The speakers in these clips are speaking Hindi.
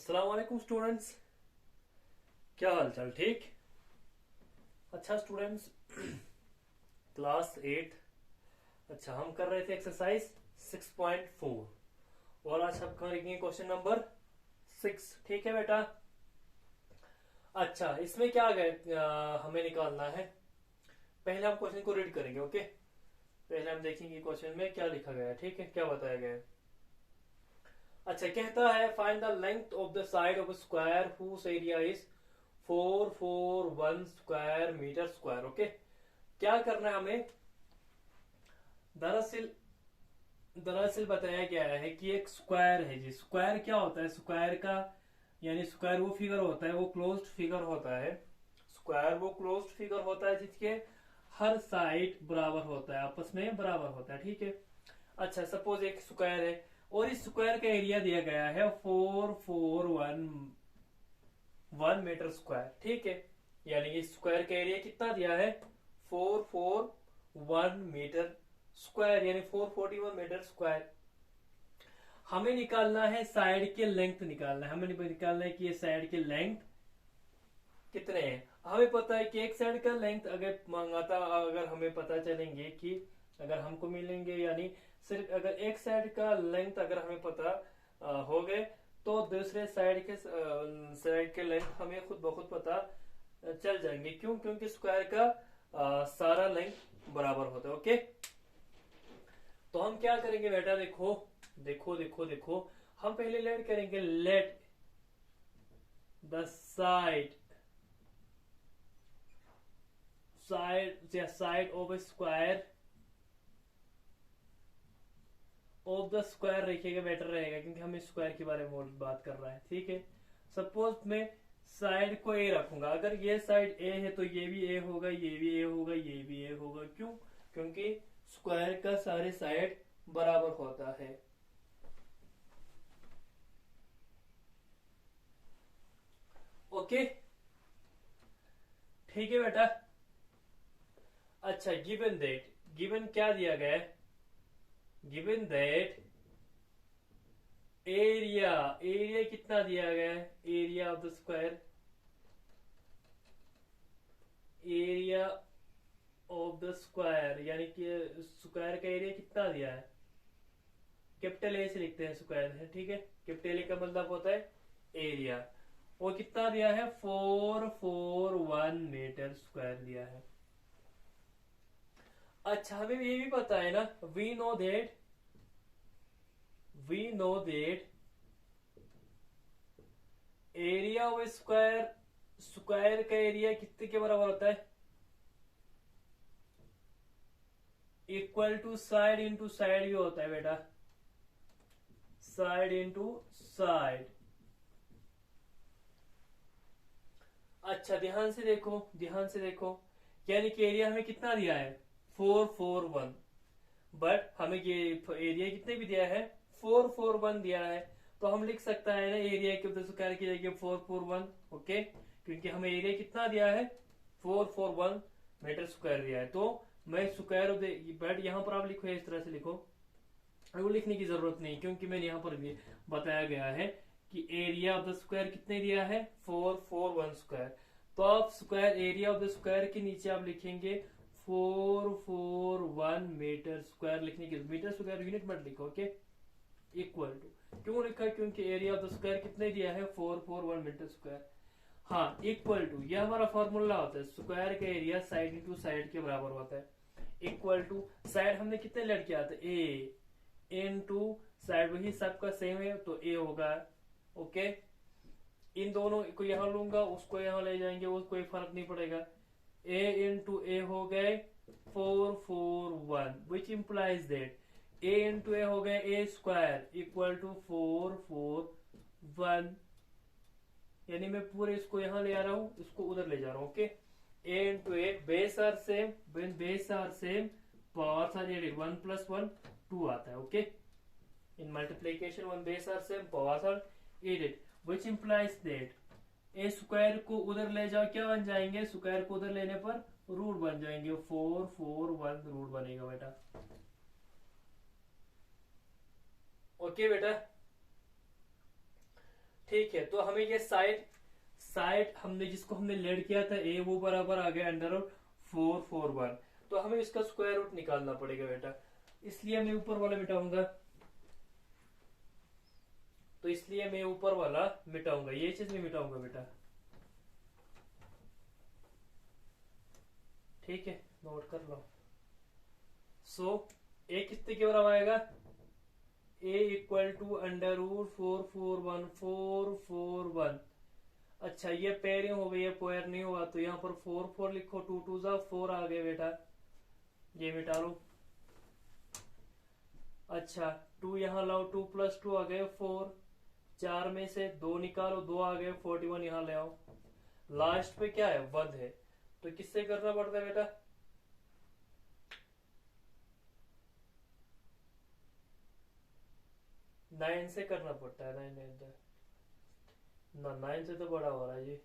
अस्सलाम वालेकुम स्टूडेंट्स। क्या हाल चाल? ठीक। अच्छा स्टूडेंट्स, क्लास 8। अच्छा, हम कर रहे थे एक्सरसाइज 6.4 और आज हम करेंगे क्वेश्चन नंबर 6। ठीक है बेटा। अच्छा, इसमें क्या हमें निकालना है। पहले हम क्वेश्चन को रीड करेंगे। ओके, पहले हम देखेंगे क्वेश्चन में क्या लिखा गया है। ठीक है, क्या बताया गया है। अच्छा, कहता है find the length of the side of square whose area is 441 square metre square. Okay, क्या करना है हमें। दरअसल दरअसल बताया गया है कि एक स्क्वायर है जी। स्क्वायर क्या होता है? स्क्वायर का यानी स्क्वायर वो फिगर होता है, वो क्लोज्ड फिगर होता है। स्क्वायर वो क्लोज्ड फिगर होता है जिसके हर साइड बराबर होता है, आपस में बराबर होता है। ठीक है। अच्छा, सपोज एक स्क्वायर है और इस स्क्वायर का एरिया दिया गया है 441 मीटर स्क्वायर। ठीक है, यानी इस स्क्वायर का एरिया कितना दिया है? 441 मीटर स्क्वायर, यानी 441 मीटर स्क्वायर। हमें निकालना है साइड के लेंथ निकालना है। हमें निकालना है कि ये साइड के लेंथ कितने हैं। हमें पता है कि एक साइड का लेंथ अगर मांगा अगर हमें पता चलेंगे कि अगर हमको मिलेंगे, यानी सिर्फ अगर एक साइड का लेंथ अगर हमें पता हो गए तो दूसरे साइड के लेंथ हमें खुद ब खुद पता चल जाएंगे। क्यों? क्योंकि स्क्वायर का सारा लेंथ बराबर होता है। ओके, तो हम क्या करेंगे बेटा, देखो देखो देखो देखो। हम पहले लेट करेंगे, let the side of A square of the square रखिएगा, बेटर रहेगा क्योंकि हम इस स्क्वायर के बारे में बात कर रहे हैं। ठीक है, सपोज मैं साइड को ए रखूंगा। अगर ये साइड ए है तो ये भी ए होगा, ये भी ए होगा, ये भी ए होगा। क्यों? क्योंकि स्क्वायर का सारे साइड बराबर होता है। ओके, ठीक है बेटा। अच्छा, गिवन क्या दिया गया है? गिवन दैट एरिया कितना दिया गया है? Area of the square, area of the square यानी कि स्क्वायर का एरिया कितना दिया है? कैपिटल ए से लिखते हैं स्क्वायर है। ठीक है, कैपिटल ए का मतलब होता है एरिया। वो कितना दिया है? 441 मीटर स्क्वायर दिया है। अच्छा, हमें ये भी पता है ना, we know that area of square, square का एरिया कितने के बराबर होता है? Equal to side into side भी होता है बेटा, साइड इंटू साइड। अच्छा, ध्यान से देखो, यानी कि एरिया हमें कितना दिया है? 441। बट हमें ये एरिया कितने भी दिया है? 441 दिया है। तो हम लिख सकता है ना, एरिया के स्क्वायर की जगह 441। ओके, क्योंकि हमें एरिया कितना दिया है? 441 मीटर स्क्वायर दिया है। तो मैं स्क्वायर ऑफ द, बट यहाँ पर आप लिखो, इस तरह से लिखो। वो लिखने की जरूरत नहीं क्योंकि मैंने यहाँ पर भी बताया गया है कि एरिया ऑफ द स्क्वायर कितने दिया है? 441 स्क्वायर। तो आप square area of the square के नीचे आप लिखेंगे 441 मीटर स्क्वायर। लिखने की मीटर स्क्वायर यूनिट मत लिखो। ओके, इक्वल टू क्यों लिखा? क्योंकि एरिया ऑफ द स्क्वायर कितने दिया है? 441 मीटर स्क्वायर। हाँ, इक्वल टू यह हमारा फॉर्मूला होता है, स्क्वायर का एरिया साइड इंटू साइड के बराबर होता है। इक्वल टू साइड हमने कितने लेट किया था? ए इनटू साइड, वही सबका सेम है तो ए होगा। ओके, इन दोनों को यहां लूंगा, उसको यहां ले जाएंगे, वो कोई फर्क नहीं पड़ेगा। ए इंटू ए हो गए 441, which implies that A into A हो गए ए स्क्वायर इक्वल टू 441। यानी मैं पूरे इसको यहां ले आ रहा हूं, इसको उधर ले जा रहा हूं। Okay, A into A, base are same, when base are same powers are added, 1 + 1 2 आता है। Okay, in multiplication when base are same powers are added, which implies that A square को उधर ले जाओ, क्या बन जाएंगे? स्क्वायर को उधर लेने पर रूट बन जाएंगे, 441 रूट बनेगा बेटा। ओके बेटा, ठीक है, तो हमें ये साइड साइड हमने जिसको हमने लेड किया था ए, वो बराबर आ गया अंडर रूट 441। तो हमें इसका स्क्वायर रूट निकालना पड़ेगा बेटा, इसलिए मैं ऊपर वाला मिटाऊंगा। तो इसलिए मैं ऊपर वाला मिटाऊंगा, ये चीज मैं मिटाऊंगा बेटा। ठीक है, नोट कर लो। सो ए कितने के बराबर आएगा, ए इक्वल टू अंडर रूट 441 अच्छा, ये पेयरिंग हो गई है, पेयर नहीं हुआ तो यहाँ पर 4 लिखो, 2 2 जा 4 आ गए बेटा, ये मिटा लो। अच्छा 2 यहाँ लाओ, 2 + 2 आ गए 4, 4 में से 2 निकालो, 2 आ गए, 41 यहाँ ले आओ। लास्ट पे क्या है, 1 है, तो किससे करना पड़ता है बेटा, 9 से करना पड़ता है। 9 ना 9 से तो बड़ा हो रहा है जी।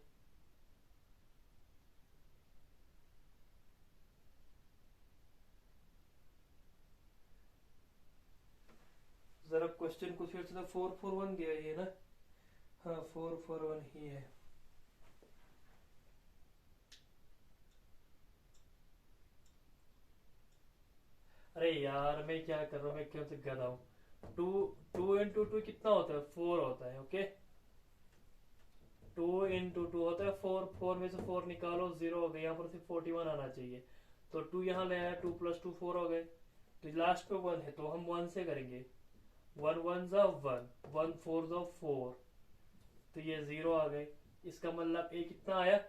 जरा क्वेश्चन को फिर से, 441 दिया ये ना, हाँ 441 ही है। अरे यार मैं क्या कर रहा हूँ, मैं क्यों से गधा हूँ। 2 इंटू 2 कितना होता है, 4 होता है। ओके 2 इंटू 2 होता है 4, 4 में से 4 निकालो, 0 हो गया, यहाँ पर सिर्फ 41 आना चाहिए। तो 2 यहाँ ले आया, 2 + 2 4 हो गए, तो लास्ट पे 1 है, तो हम 1 से करेंगे। 1 1 जा 1, 1 4 जा 4, तो ये 0 आ गए। इसका मतलब ए कितना आया,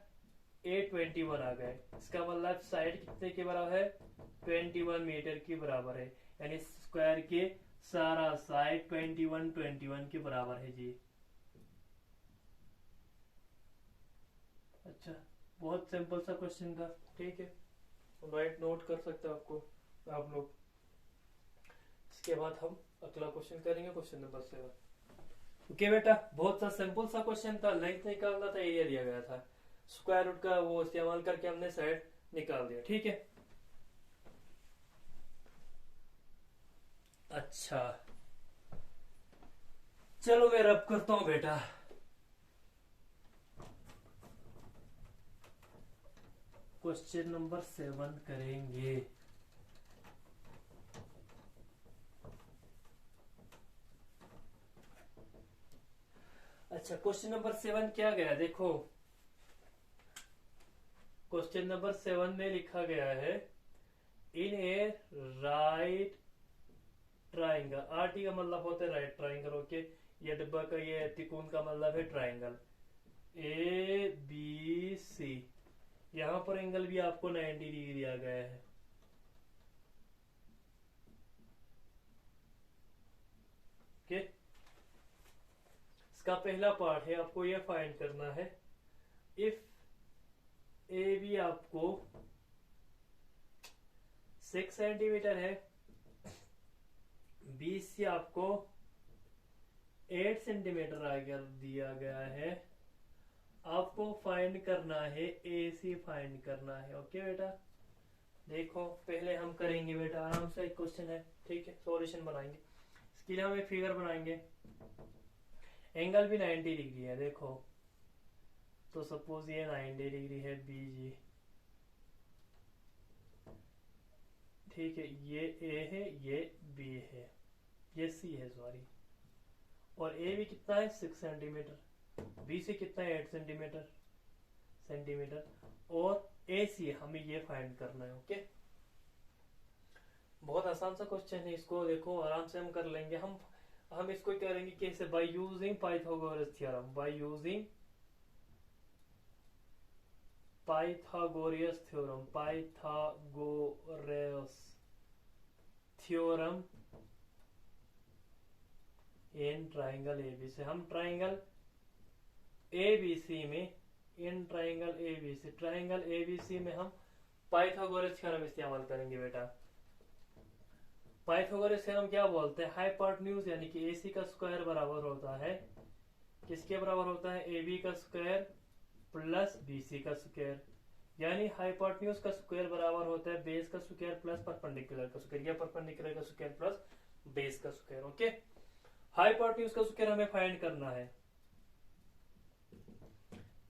ए 21 आ गए। इसका मतलब साइड कितने के बराबर है, 21 मीटर के बराबर है, यानी स्क्वायर के सारा साइड 21 के बराबर है जी। अच्छा, बहुत सिंपल सा क्वेश्चन था। ठीक है, राइट, नोट कर सकते हो आपको आप लोग। इसके बाद हम अगला क्वेश्चन करेंगे, क्वेश्चन नंबर 7। ओके बेटा, बहुत सा सिंपल सा क्वेश्चन था, लेंथ निकालना था, एरिया दिया गया था, स्क्वायर रूट का वो इस्तेमाल करके हमने साइड निकाल दिया। ठीक है, अच्छा चलो मैं रब करता हूं बेटा। क्वेश्चन नंबर 7 करेंगे। अच्छा, क्वेश्चन नंबर 7 क्या गया, देखो क्वेश्चन नंबर 7 में लिखा गया है, इन ए राइट ट्राइंगल, आरटी का मतलब होता है राइट ट्राइंगल। ओके, ये डिब्बा का ये त्रिकोण का मतलब है ट्राइंगल, ए बी सी। यहां पर एंगल भी आपको 90 डिग्री दिया गया है। ओके, इसका पहला पार्ट है, आपको ये फाइंड करना है, इफ ए बी आपको 6 सेंटीमीटर है, बी सी आपको 8 सेंटीमीटर आगे दिया गया है, आपको फाइंड करना है, ए सी फाइंड करना है। ओके बेटा, देखो पहले हम करेंगे बेटा, आराम से एक क्वेश्चन है, ठीक है, सॉल्यूशन बनाएंगे। इसके लिए हम एक फिगर बनाएंगे, एंगल भी 90 डिग्री है, देखो तो सपोज ये 90 डिग्री है बी जी, ठीक है, ये ए है, ये बी है, ये सी है, सॉरी, और ए भी कितना है 6 सेंटीमीटर, बी सी कितना है 8 सेंटीमीटर, और ए सी हमें ये फाइंड करना है। ओके, बहुत आसान सा क्वेश्चन है, इसको देखो आराम से हम कर लेंगे। हम इसको करेंगे कैसे, by using Pythagoras theorem, by using Pythagoras theorem, Pythagoras theorem in triangle ABC. हम ट्राइंगल एबीसी में, इन ट्राइंगल एबीसी में हम पाइथागोरस थ्योरम इस्तेमाल करेंगे बेटा। पाइथागोरस थ्योरम क्या बोलते हैं, हाइपोटेन्यूज यानी कि एसी का स्क्वायर बराबर होता है, किसके बराबर होता है, ए बी का स्क्वायर प्लस बी सी का स्क्वायर, यानी हाइपोटेन्यूज का स्क्वायर बराबर होता है बेस का स्क्वायर प्लस परपेंडिकुलर का स्क्वायर, या परपेंडिकुलर का स्क्वायर प्लस बेस का स्क्वायर। ओके, हाइपोटेन्यूज का स्क्वायर हमें फाइंड करना है,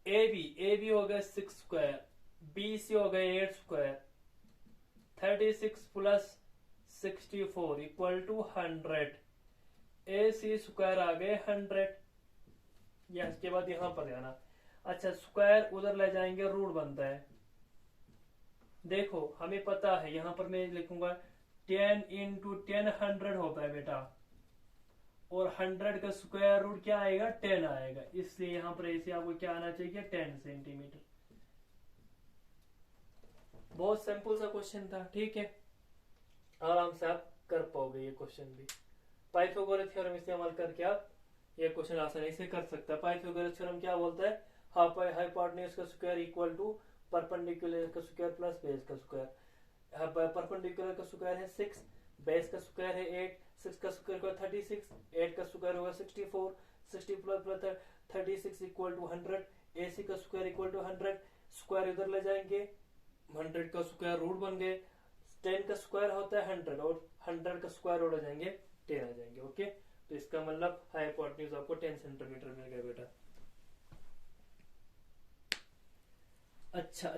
ए बी हो गया 6 स्क्वायर, बी सी हो गया 8 square, 36 plus 64 equal to 100, A C square आ गए 100। या इसके बाद यहां पर जाना, अच्छा स्क्वायर उधर ले जाएंगे रूट बनता है। देखो हमें पता है यहां पर मैं लिखूंगा 10 इंटू 10 100 होता है बेटा, और 100 का स्क्वायर रूट क्या आएगा 10 आएगा, इसलिए यहां पर ऐसे आपको क्या आना चाहिए 10 सेंटीमीटर। बहुत सिंपल सा क्वेश्चन था, ठीक है, आराम से आप कर पाओगे ये क्वेश्चन भी। पाइथागोरस थ्योरम इस्तेमाल करके आप ये क्वेश्चन आसानी से कर सकते हैं। पाइथागोरस थ्योरम क्या बोलता है, हाइपोटेन्यूज का स्क्वायर इक्वल टू परपेंडिकुलर का स्क्वायर प्लस बेस का स्क्वायर। परपेंडिकुलर का स्क्वायर है 6, बेस का स्क्वायर है 8, 6 का स्क्वायर होगा 36, 8 का स्क्वायर होगा 64, 60 प्लस 36 इक्वल टू 100, AC का स्क्वायर इक्वल टू 100, स्क्वायर इधर ले जाएंगे 100 का स्क्वायर रूट बन गए, 10 का स्क्वायर होता है 100 और 100 का स्क्वायर रूट आ जाएंगे 10 आ जाएंगे। ओके, तो इसका मतलब हाइपोटेन्यूज आपको 10 सेंटीमीटर मिल गया बेटा। अच्छा,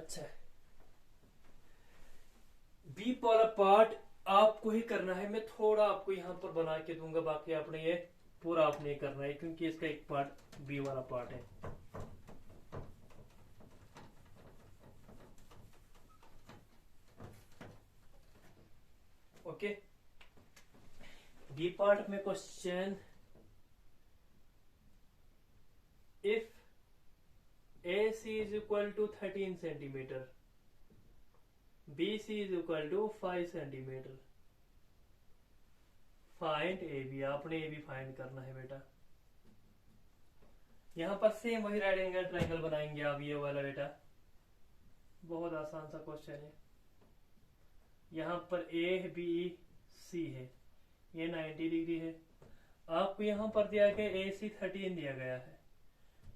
बी वाला पार्ट आपको ही करना है, मैं थोड़ा आपको यहाँ पर बना के दूंगा, बाकी आपने ये पूरा आपने करना है क्योंकि इसका एक पार्ट बी वाला पार्ट है। ओके, बी पार्ट में question, if AC is equal to 13 centimetre, BC is equal to 5 centimetre, find AB। आपने AB फाइंड करना है बेटा। यहां पर सेम वही राइट एंगल ट्रायंगल बनाएंगे आप, ये वाला बेटा बहुत आसान सा क्वेश्चन है। यहां पर ABC है, ये 90 डिग्री है, आपको यहां पर दिया गया AC 13 दिया गया है,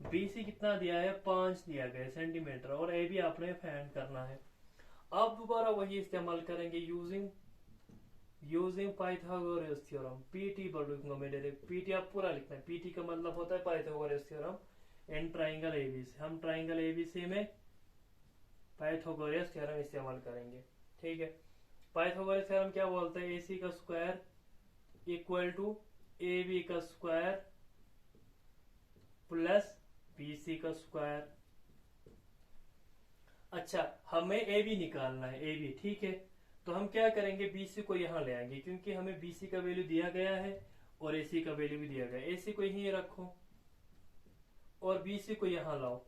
BC कितना दिया है 5 दिया गया सेंटीमीटर, और AB आपने फाइंड करना है। आप दोबारा वही इस्तेमाल करेंगे यूजिंग पाइथागोरस थ्योरम। पीटी पर लिखूंगा मैं डायरेक्ट, पीटी आप पूरा लिखना है, पीटी का मतलब होता है Pythagoras theorem in triangle ABC. हम ट्राइंगल एबीसी में पाइथागोरस थ्योरम इस्तेमाल करेंगे, ठीक है। पाइथागोरस थ्योरम क्या बोलता है, AC का स्क्वायर इक्वल टू AB का स्क्वायर प्लस BC का स्क्वायर। अच्छा, हमें AB निकालना है, AB, ठीक है, तो हम क्या करेंगे BC को यहां ले आएंगे क्योंकि हमें BC का वैल्यू दिया गया है और AC का वैल्यू भी दिया गया है। AC को यहीं रखो और BC को यहां लाओ,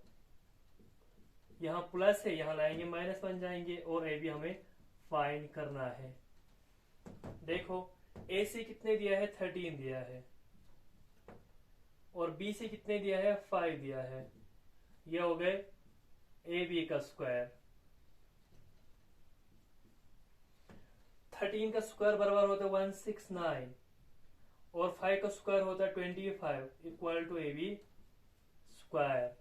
यहां प्लस है यहां लाएंगे माइनस बन जाएंगे, और AB हमें फाइंड करना है। देखो AC कितने दिया है 13 दिया है, और BC कितने दिया है 5 दिया है, ये हो गए AB का स्क्वायर। 13 का स्क्वायर बराबर होता है 169, और 5 का स्क्वायर होता है 25 इक्वल टू AB स्क्वायर।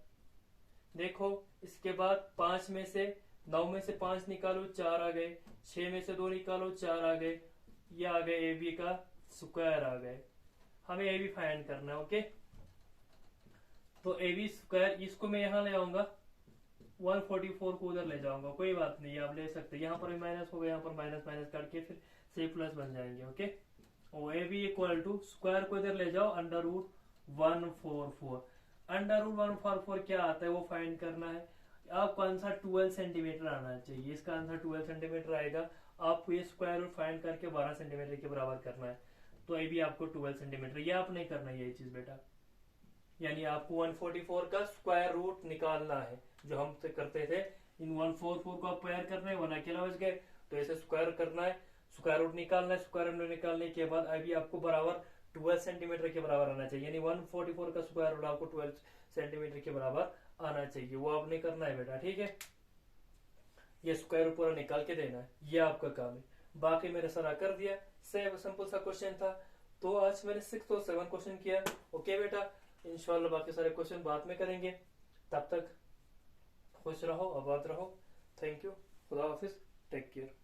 देखो इसके बाद 5 में से 9 में से 5 निकालो 4 आ गए, 6 में से 2 निकालो 4 आ गए, ये आ गए AB का स्क्वायर आ गए। हमें AB फाइंड करना है। ओके, तो AB स्क्वायर, इसको मैं यहां ले आऊंगा 144 को उधर ले जाऊंगा, कोई बात नहीं आप ले सकते, यहाँ पर भी माइनस होगा, यहाँ पर माइनस माइनस करके फिर से प्लस बन जाएंगे। ओके, और AB इक्वल टू स्क्वायर को इधर ले जाओ अंडर रूट 144। अंडर रूट 144 क्या आता है वो फाइंड करना है। आपको आंसर 12 सेंटीमीटर आना चाहिए, इसका आंसर 12 सेंटीमीटर आएगा। आपको ये स्क्वायर रूट फाइंड करके 12 सेंटीमीटर के बराबर करना है, तो AB आपको 12 सेंटीमीटर, ये आप नहीं करना ये चीज बेटा, यानी आपको 144 का स्क्वायर रूट निकालना है जो हम करते थे। इन 144 को आप पेयर करना है, वन अकेला बच गए, तो ऐसे स्क्वायर करना है, स्क्वायर रूट निकालना है। स्क्वायर रूट निकालने के बाद अभी आपको बराबर 12 सेंटीमीटर के बराबर आना चाहिए, यानी 144 का स्क्वायर रूट आपको 12 सेंटीमीटर के बराबर आना चाहिए, वो आपने करना है बेटा, ठीक है। ये स्क्वायर रूट पूरा निकाल के देना है, ये आपका काम है। बाकी मैंने सारा कर दिया, सिंपल सा क्वेश्चन था। तो आज मैंने 6 और 7 क्वेश्चन किया। ओके बेटा, इंशाल्लाह बाकी सारे क्वेश्चन बाद में करेंगे। तब तक खुश रहो, आबाद रहो। थैंक यू, खुदा हाफिज, टेक केयर।